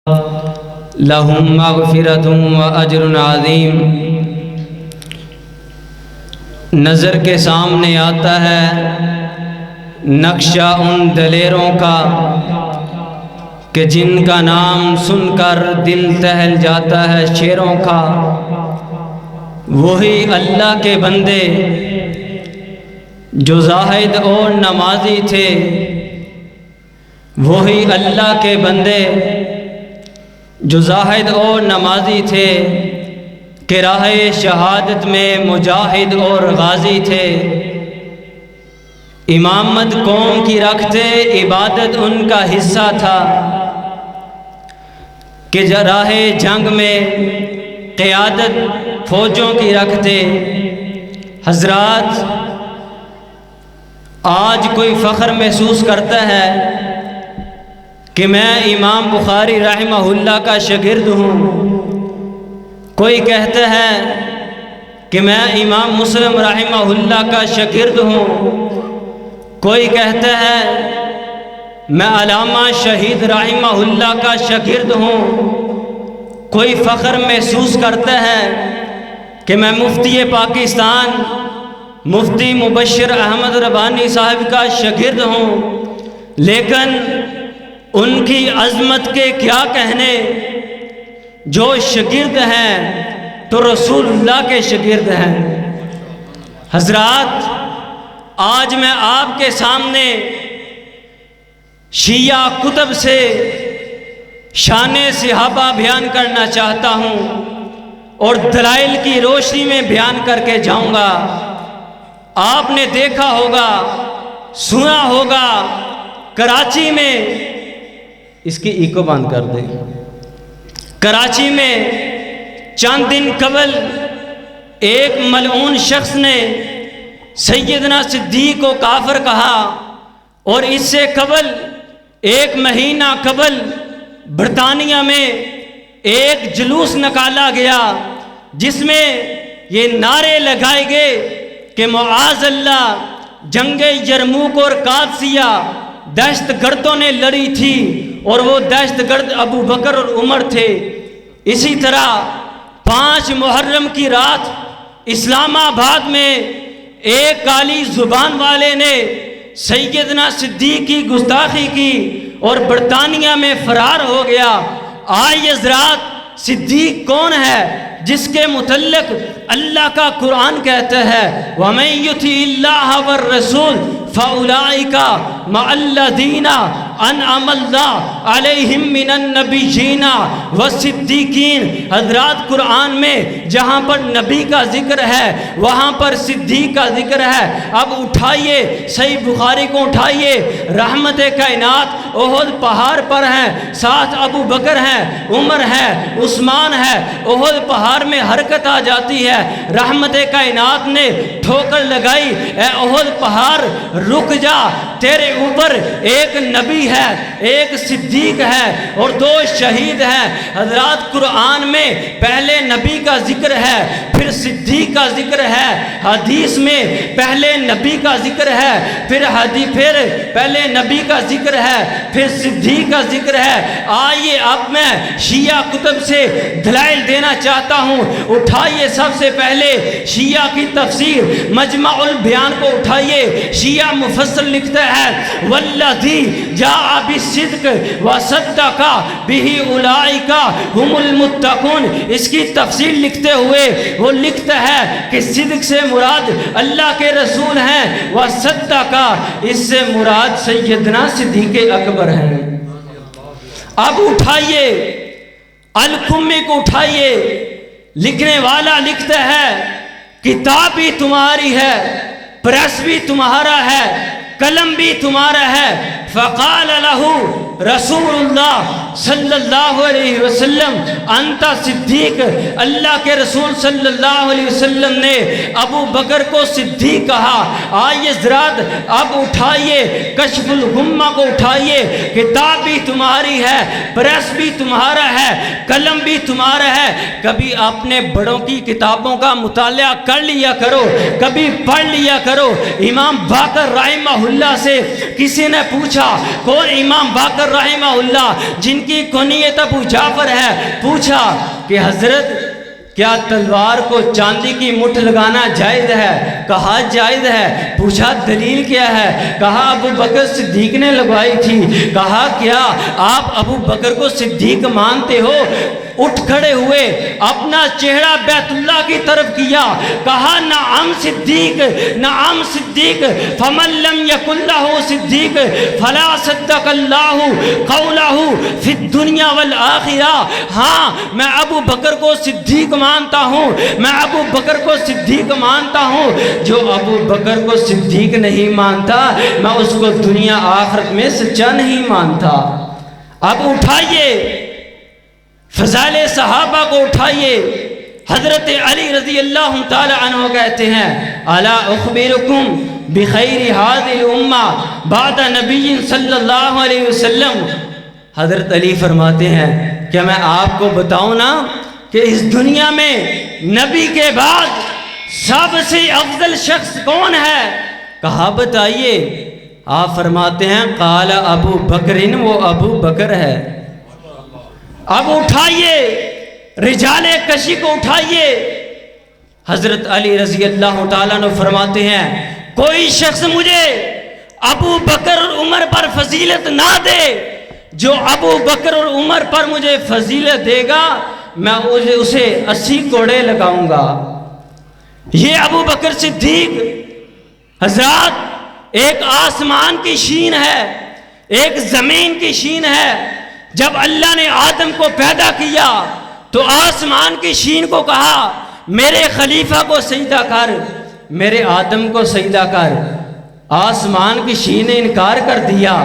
لہم مغفرۃ و اجر عظیم۔ نظر کے سامنے آتا ہے نقشہ ان دلیروں کا کہ جن کا نام سن کر دل دہل جاتا ہے شیروں کا۔ وہی اللہ کے بندے جو زاہد اور نمازی تھے، وہی اللہ کے بندے جو زاہد اور نمازی تھے کہ راہ شہادت میں مجاہد اور غازی تھے۔ امامت قوم کی رکھتے، عبادت ان کا حصہ تھا کہ راہ جنگ میں قیادت فوجوں کی رکھتے۔ حضرات، آج کوئی فخر محسوس کرتا ہے کہ میں امام بخاری رحمہ اللہ کا شاگرد ہوں، کوئی کہتا ہے کہ میں امام مسلم رحمہ اللہ کا شاگرد ہوں، کوئی کہتا ہے میں علامہ شہید رحمہ اللہ کا شاگرد ہوں، کوئی فخر محسوس کرتا ہے کہ میں مفتی پاکستان مفتی مبشر احمد ربانی صاحب کا شاگرد ہوں۔ لیکن ان کی عظمت کے کیا کہنے، جو شاگرد ہیں تو رسول اللہ کے شاگرد ہیں۔ حضرات، آج میں آپ کے سامنے شیعہ کتب سے شان صحابہ بیان کرنا چاہتا ہوں اور دلائل کی روشنی میں بیان کر کے جاؤں گا۔ آپ نے دیکھا ہوگا، سنا ہوگا، کراچی میں، اس کی ایکو بند کر دیں، کراچی میں چند دن قبل ایک ملعون شخص نے سیدنا صدیق کو کافر کہا، اور اس سے قبل ایک مہینہ قبل برطانیہ میں ایک جلوس نکالا گیا جس میں یہ نعرے لگائے گئے کہ معاذ اللہ جنگ یرموک اور قادسیہ دہشت گردوں نے لڑی تھی، اور وہ دہشت گرد ابو بکر اور عمر تھے۔ اسی طرح 5 محرم کی رات اسلام آباد میں ایک کالی زبان والے نے سیدنا صدیق کی گستاخی کی اور برطانیہ میں فرار ہو گیا۔ آئیے حضرات، صدیق کون ہے جس کے متعلق اللہ کا قرآن کہتا ہے وَمَن يُطِعِ اللَّهَ وَالرَّسُولَ فَأُولَٰئِكَ مَعَ الَّذِينَ أَنْعَمَ اللَّهُ عَلَيْهِم مِّنَ النَّبِيِّينَ وَالصِّدِّيقِينَ۔ حضرات، قرآن میں جہاں پر نبی کا ذکر ہے وہاں پر صدیق کا ذکر ہے۔ اب اٹھائیے صحیح بخاری کو، اٹھائیے، رحمت کائنات احد پہاڑ پر ہیں، ساتھ ابو بکر ہیں، عمر ہے، عثمان ہے۔ احد پہاڑ میں حرکت آ جاتی ہے، رحمت کائنات نے ٹھوکر لگائی، اے احد پہاڑ رک جا، تیرے اوپر ایک نبی ہے، ایک صدیق ہے اور 2 شہید ہیں۔ حضرات، قرآن میں پہلے نبی کا ذکر ہے، پھر صدیق کا ذکر ہے، حدیث میں پہلے نبی کا ذکر ہے، پھر پہلے نبی کا ذکر ہے، پھر صدیق کا ذکر ہے۔ آئیے اب میں شیعہ کتب سے دلائل دینا چاہتا ہوں۔ اٹھائیے سب سے پہلے شیعہ کی تفسیر مجمع البیان کو اٹھائیے۔ شیعہ مفسر لکھتا ہے والذی جاء بالصدق وصدق بہ اولئک هم المتقون۔ اس کی تفسیر لکھتے ہوئے وہ لکھتا ہے کہ صدق سے مراد اللہ کے رسول ہیں، وصدق اس سے مراد سیدنا صدیق اکبر ہیں۔ اب اٹھائیے القمی کو، اٹھائیے، لکھنے والا لکھتا ہے کتاب بھی تمہاری ہے، پریس بھی تمہارا ہے، قلم بھی تمہارا ہے۔ فقال له رسول اللہ صلی اللہ علیہ وسلم انت صدیق۔ اللہ کے رسول صلی اللہ علیہ وسلم نے ابو بکر کو صدیق کہا۔ آئیے حضرات، اب اٹھائیے کشف الغمہ کو، اٹھائیے، کتاب بھی تمہاری ہے، پریس بھی تمہارا ہے، قلم بھی تمہارا ہے۔ کبھی اپنے بڑوں کی کتابوں کا مطالعہ کر لیا کرو، کبھی پڑھ لیا کرو۔ امام باقر رحمہ اللہ سے کسی نے پوچھا، کون امام باقر رحمہ اللہ جن کی کنیت ابو جعفر ہے، پوچھا کہ حضرت کیا تلوار کو چاندی کی مٹھ لگانا جائز ہے؟ کہا جائز ہے۔ پوچھا دلیل کیا ہے؟ کہا ابو بکر صدیق نے لگوائی تھی۔ کہا کیا آپ ابو بکر کو صدیق مانتے ہو؟ اٹھ کھڑے ہوئے، اپنا چہرہ بیت اللہ کی طرف کیا، کہا نعم صدیق، نعم صدیق، فمن لم یکن لہ صدیق فلا صدق اللہ قولہ فی الدنیا والآخرہ۔ ہاں میں ابو بکر کو صدیق مانتا ہوں، میں ابو بکر کو صدیق مانتا ہوں۔ جو ابو بکر کو صدیق نہیں مانتا میں اس کو دنیا آخرت میں سچا نہیں مانتا۔ اب اٹھائیے فضائل صحابہ کو اٹھائیے۔ حضرت علی رضی اللہ تعالی عنہ کہتے ہیں الا اخبرکم بخیر هذه الامہ بعد نبی صلی اللہ علیہ وسلم۔ حضرت علی فرماتے ہیں کہ میں آپ کو بتاؤں نا کہ اس دنیا میں نبی کے بعد سب سے افضل شخص کون ہے؟ کہا بتائیے۔ آپ فرماتے ہیں قال ابو بکر، وہ ابو بکر ہے۔ اب اٹھائیے رجال کشی کو اٹھائیے۔ حضرت علی رضی اللہ تعالیٰ عنہ فرماتے ہیں کوئی شخص مجھے ابو بکر اور عمر پر فضیلت نہ دے، جو ابو بکر اور عمر پر مجھے فضیلت دے گا میں اسے 80 کوڑے لگاؤں گا۔ یہ ابو بکر صدیق حضرات ایک آسمان کی شین ہے، ایک زمین کی شین ہے۔ جب اللہ نے آدم کو پیدا کیا تو آسمان کی شین کو کہا میرے خلیفہ کو سجدہ کر، میرے آدم کو سجدہ کر۔ آسمان کی شین نے انکار کر دیا۔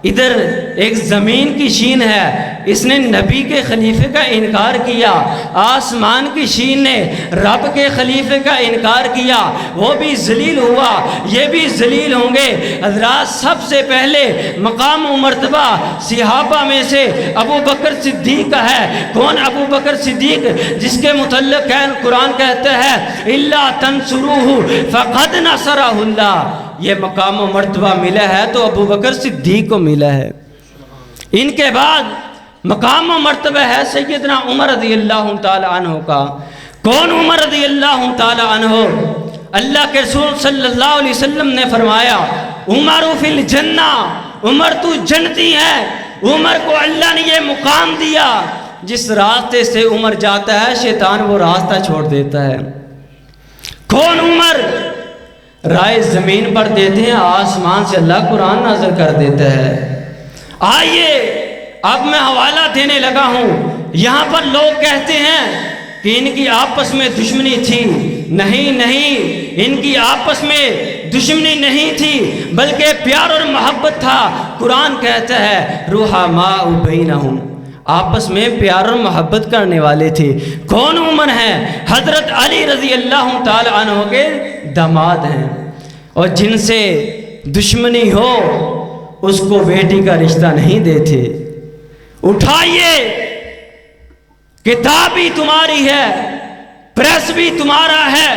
ادھر ایک زمین کی شین ہے، اس نے نبی کے خلیفے کا انکار کیا۔ آسمان کی شین نے رب کے خلیفے کا انکار کیا، وہ بھی ذلیل ہوا، یہ بھی ذلیل ہوں گے۔ حضرات سب سے پہلے مقام و مرتبہ صحابہ میں سے ابو بکر صدیق کا ہے۔ کون ابو بکر صدیق؟ جس کے متعلق قرآن کہتا ہے الا تنصروہ فقد نصرہ اللہ۔ یہ مقام و مرتبہ ملا ہے تو ابو بکر صدیق کو ملا ہے۔ ان کے بعد مقام و مرتبہ ہے سیدنا عمر رضی اللہ تعالی عنہ کا۔ کون عمر رضی اللہ تعالی عنہ؟ اللہ کے رسول صلی اللہ علیہ وسلم نے فرمایا عمر فی الجنہ، عمر تو جنتی ہے۔ عمر کو اللہ نے یہ مقام دیا، جس راستے سے عمر جاتا ہے شیطان وہ راستہ چھوڑ دیتا ہے۔ کون عمر؟ رائے زمین پر دیتے ہیں، آسمان سے اللہ قرآن نازل کر دیتا ہے۔ آئیے اب میں حوالہ دینے لگا ہوں۔ یہاں پر لوگ کہتے ہیں کہ ان کی آپس میں دشمنی تھی۔ نہیں نہیں، ان کی آپس میں دشمنی نہیں تھی بلکہ پیار اور محبت تھا۔ قرآن کہتا ہے رحماء بینہم، آپس میں پیار اور محبت کرنے والے تھے۔ کون عمر ہیں؟ حضرت علی رضی اللہ تعالی عنہ کے داماد ہیں، اور جن سے دشمنی ہو اس کو بیٹی کا رشتہ نہیں دیتے۔ اٹھائیے، کتاب بھی تمہاری ہے، پریس بھی تمہارا ہے،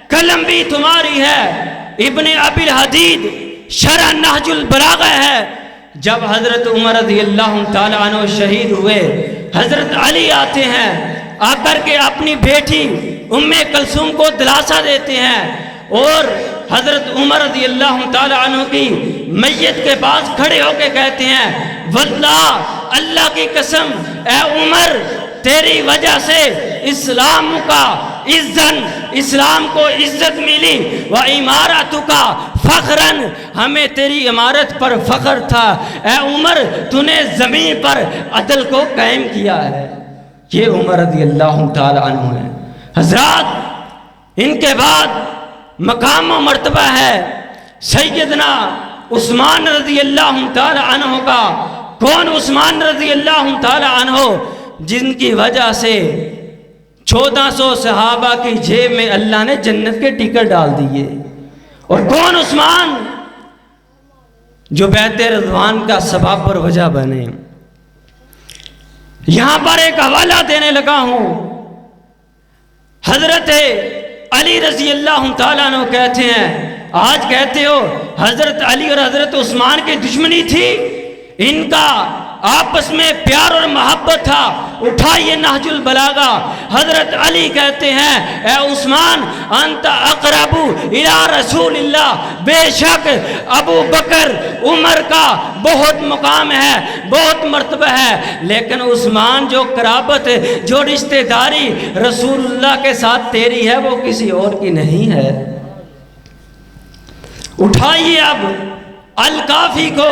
قلم بھی تمہاری ہے۔ ابن ابی الحدید شرح نہج البلاغہ ہے۔ جب حضرت عمر رضی اللہ تعالی عنہ شہید ہوئے، حضرت علی آتے ہیں، آ کر کے اپنی بیٹی ام کلثوم کو دلاسا دیتے ہیں، اور حضرت عمر رضی اللہ تعالی عنہ کی میت کے پاس کھڑے ہو کے کہتے ہیں واللہ، اللہ کی قسم اے عمر، تیری وجہ سے اسلام کا اسلام کو عزت ملی، وَإِمَارَتُكَ فَخْرًا، ہمیں تیری عمارت پر فخر تھا۔ اے عمر، تو نے زمین پر عدل کو قائم کیا ہے۔ یہ عمر رضی اللہ تعالی عنہ ہے۔ حضرات ان کے بعد مقام و مرتبہ ہے سیدنا عثمان رضی اللہ تعالی عنہ کا۔ کون عثمان رضی اللہ تعالی عنہ؟ جن کی وجہ سے 1400 صحابہ کی جیب میں اللہ نے جنت کے ٹکٹ ڈال دیے۔ اور کون عثمان؟ جو بیعت رضوان کا سبب اور وجہ بنے۔ یہاں پر ایک حوالہ دینے لگا ہوں۔ حضرت علی رضی اللہ تعالیٰ عنہ کہتے ہیں، آج کہتے ہو حضرت علی اور حضرت عثمان کی دشمنی تھی، ان کا آپس میں پیار اور محبت تھا۔ اٹھائیے نہج البلاغہ، حضرت علی کہتے ہیں اے عثمان انت اقرب الی رسول اللہ، بے شک ابو بکر عمر کا بہت مقام ہے، بہت مرتبہ ہے، لیکن عثمان جو قرابت جو رشتہ داری رسول اللہ کے ساتھ تیری ہے وہ کسی اور کی نہیں ہے۔ اٹھائیے اب الکافی کو،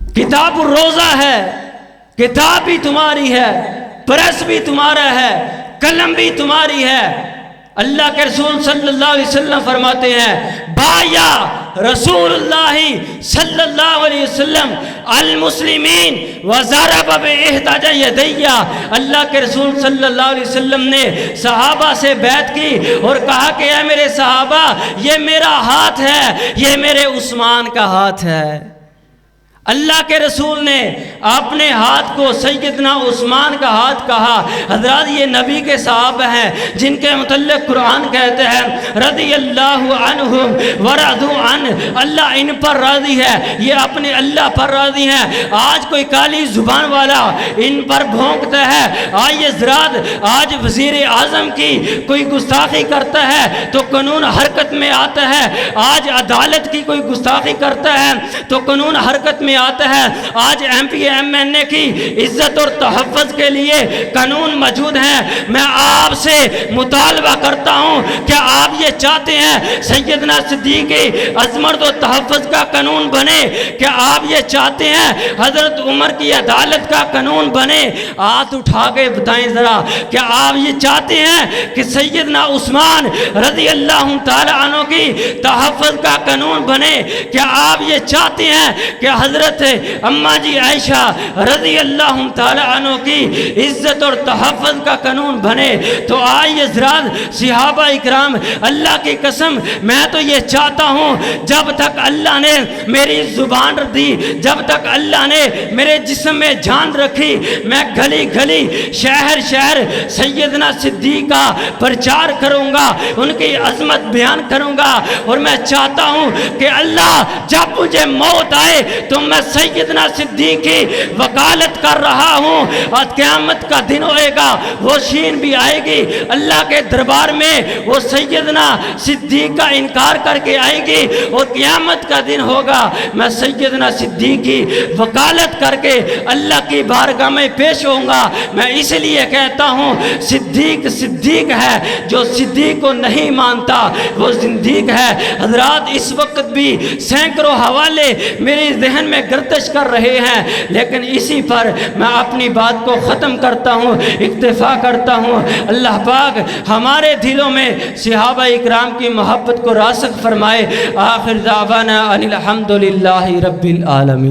کتاب الروضہ ہے، کتاب بھی تمہاری ہے، پریس بھی تمہارا ہے، قلم بھی تمہاری ہے۔ اللہ کے رسول صلی اللہ علیہ وسلم فرماتے ہیں بایا رسول اللہ صلی اللہ علیہ وسلم المسلمین وضرب باحدى یدیہ، اللہ کے رسول صلی اللہ علیہ وسلم نے صحابہ سے بیعت کی اور کہا کہ اے میرے صحابہ یہ میرا ہاتھ ہے، یہ میرے عثمان کا ہاتھ ہے۔ اللہ کے رسول نے اپنے ہاتھ کو سیدنا عثمان کا ہاتھ کہا۔ حضرات یہ نبی کے صحابہ ہیں جن کے متعلق قرآن کہتے ہیں رضی اللہ عنہم ورضوا عنہ، اللہ ان پر راضی ہے، یہ اپنے اللہ پر راضی ہیں۔ آج کوئی کالی زبان والا ان پر بھونکتا ہے، آئیے حضرات آج وزیر اعظم کی کوئی گستاخی کرتا ہے تو قانون حرکت میں آتا ہے، آج عدالت کی کوئی گستاخی کرتا ہے تو قانون حرکت میں آتا ہے، آج ایم پی ایم این اے کی عزت اور تحفظ کے لیے قانون موجود ہیں۔ میں آپ سے مطالبہ کرتا ہوں کہ آپ یہ چاہتے ہیں سیدنا صدیق کی عظمت و تحفظ کا قانون بنے، کہ آپ یہ چاہتے ہیں حضرت عمر کی عدالت کا قانون بنے؟ ہاتھ اٹھا کے بتائیں ذرا، کیا آپ یہ چاہتے ہیں کہ سیدنا عثمان رضی اللہ تعالی عنہ کی تحفظ کا قانون بنے؟ کیا آپ یہ چاہتے ہیں کہ حضرت اماں جی عائشہ رضی اللہ تعالی عنہ کی عزت اور تحفظ کا قانون بنے؟ تو آئیے حضرات صحابہ اکرام، اللہ کی قسم میں تو یہ چاہتا ہوں جب تک اللہ نے میری زبان دی، جب تک اللہ نے میرے جسم میں جان رکھی، میں گلی گلی شہر شہر سیدنا صدیق کا پرچار کروں گا، ان کی عظمت بیان کروں گا، اور میں چاہتا ہوں کہ اللہ جب مجھے موت آئے تو میں سیدنا صدیق کی وکالت کر رہا ہوں، اور قیامت کا دن ہوئے گا، وہ شین بھی آئے گی اللہ کے دربار میں، وہ سیدنا صدیق کا انکار کر کے آئے گی، اور قیامت کا دن ہوگا میں سیدنا صدیق کی وکالت کر کے اللہ کی بارگاہ میں پیش ہوں گا۔ میں اس لیے کہتا ہوں صدیق صدیق ہے، جو صدیق کو نہیں مانتا وہ زندیق ہے۔ حضرات اس وقت بھی سینکڑوں حوالے میری ذہن میں گردش کر رہے ہیں، لیکن اسی پر میں اپنی بات کو ختم کرتا ہوں، اکتفا کرتا ہوں۔ اللہ پاک ہمارے دلوں میں صحابہ اکرام کی محبت کو راسخ فرمائے۔ آخر دعوانا ان الحمدللہ رب العالمین۔